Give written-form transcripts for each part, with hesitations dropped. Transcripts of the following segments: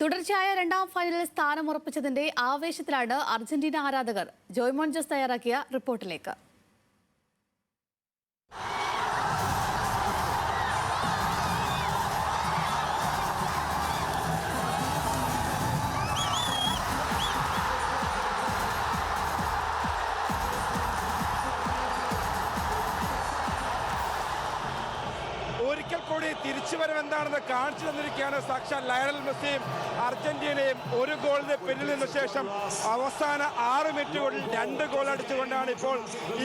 തുടർച്ചയായ രണ്ടാം ഫൈനലിൽ സ്ഥാനമുറപ്പിച്ചതിന്റെ ആവേശത്തിലാണ് അർജന്റീന ആരാധകർ. ജോയ്മോൻ ജോസ് തയ്യാറാക്കിയ റിപ്പോർട്ടിലേക്ക്. ഒരിക്കൽ കൂടി തിരിച്ചുവരവെന്താണെന്ന് കാണിച്ചു തന്നിരിക്കുകയാണ് സാക്ഷാൽ ലയണൽ മെസ്സിയും അർജന്റീനയും. ഒരു ഗോളിന് പിന്നിൽ നിന്ന ശേഷം അവസാന 6 മിനിറ്റുകളിൽ 2 ഗോൾ അടിച്ചുകൊണ്ടാണ് ഇപ്പോൾ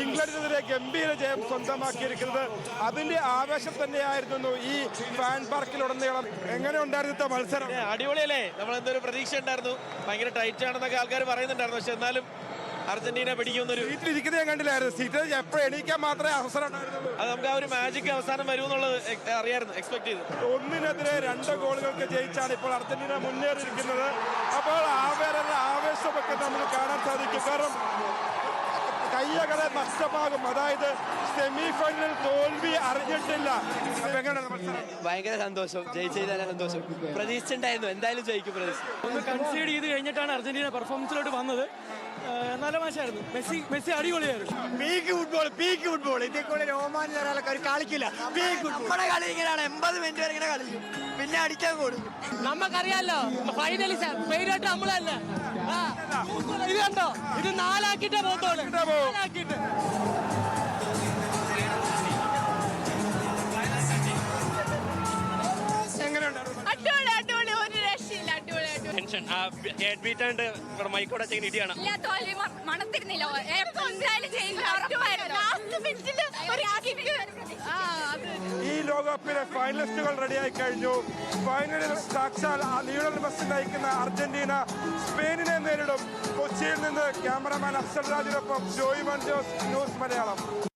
ഇംഗ്ലണ്ടിനെതിരെ ഗംഭീര ജയം സ്വന്തമാക്കിയിരിക്കുന്നത്. അതിന്റെ ആവേശം തന്നെയായിരുന്നു ഈ ഫാൻ പാർക്കിലുടനീളം. എങ്ങനെ ഉണ്ടായിരുന്ന മത്സരം? അടിപൊളിയല്ലേ? നമ്മൾ എന്തൊരു പ്രതീക്ഷ ഉണ്ടായിരുന്നു. ഭയങ്കര ടൈറ്റ് ആണെന്നൊക്കെ ആൾക്കാർ പറയുന്നുണ്ടായിരുന്നു. പക്ഷെ എന്നാലും അർജന്റീന പിടിക്കുന്നൊരു സീറ്റിലിരിക്കുന്നത് ഞാൻ കണ്ടില്ലായിരുന്നു. സീറ്റിൽ എപ്പോഴും എണീക്കാൻ മാത്രമേ അവസരം ഉണ്ടായിരുന്നുള്ളൂ. അത് നമുക്ക് ആ ഒരു മാജിക് അവസാനം വരുമെന്നുള്ളത് അറിയായിരുന്നു, എക്സ്പെക്ട് ചെയ്തു. 1-നെതിരെ 2 ഗോളുകൾക്ക് ജയിച്ചാണ് ഇപ്പോൾ അർജന്റീന മുന്നേറിയിരിക്കുന്നത്. അപ്പോൾ ആവേശമൊക്കെ നമുക്ക് കാണാൻ സാധിക്കും. കാരണം കയ്യകളെ നഷ്ടമാകും. അതായത് സെമി ഫൈനലിൽ തോൽവി അറിഞ്ഞിട്ടില്ല. ഭയങ്കര സന്തോഷം, ജയിച്ചതിൽ സന്തോഷം. പ്രതീക്ഷിച്ചിട്ടുണ്ടായിരുന്നു എന്തായാലും ജയിക്കും. ഒന്ന് കൺസീഡ് ചെയ്ത് കഴിഞ്ഞിട്ടാണ് അർജന്റീന പെർഫോമൻസിലോട്ട് വന്നത്. നല്ല മാച്ചായിരുന്നു. മെസ്സി അടിപൊളിയായിരുന്നു. പീക്ക് ഫുട്ബോൾ ഇതേക്കൂടെ രോമാഞ്ചം ഒരാളൊക്കെ കളിക്കില്ല. നമ്മുടെ കളി ഇങ്ങനെയാണ്. 80 മിനിറ്റ് വരെ ഇങ്ങനെ കളിക്കും, പിന്നെ അടിക്കാൻ കൂടും. നമുക്കറിയാലോ ഫൈനലി മെയിനായിട്ട് നമ്മളല്ല. ഇത് കണ്ടോ, ഇത് 4 ആക്കിട്ടേ പോകത്തോളൂ. 4 ആക്കിട്ട് ഈ ലോകകപ്പിലെ ഫൈനലിസ്റ്റുകൾ റെഡിയായി കഴിഞ്ഞു. ഫൈനലിൽ സാക്ഷാൽ ലയണൽ മെസ്സി നയിക്കുന്ന അർജന്റീന സ്പെയിനിനെ നേരിടും. കൊച്ചിയിൽ നിന്ന് ക്യാമറമാൻ അഫ്സൽ രാജിനൊപ്പം ജോയ്മോൻ ജോസ്, ന്യൂസ് മലയാളം.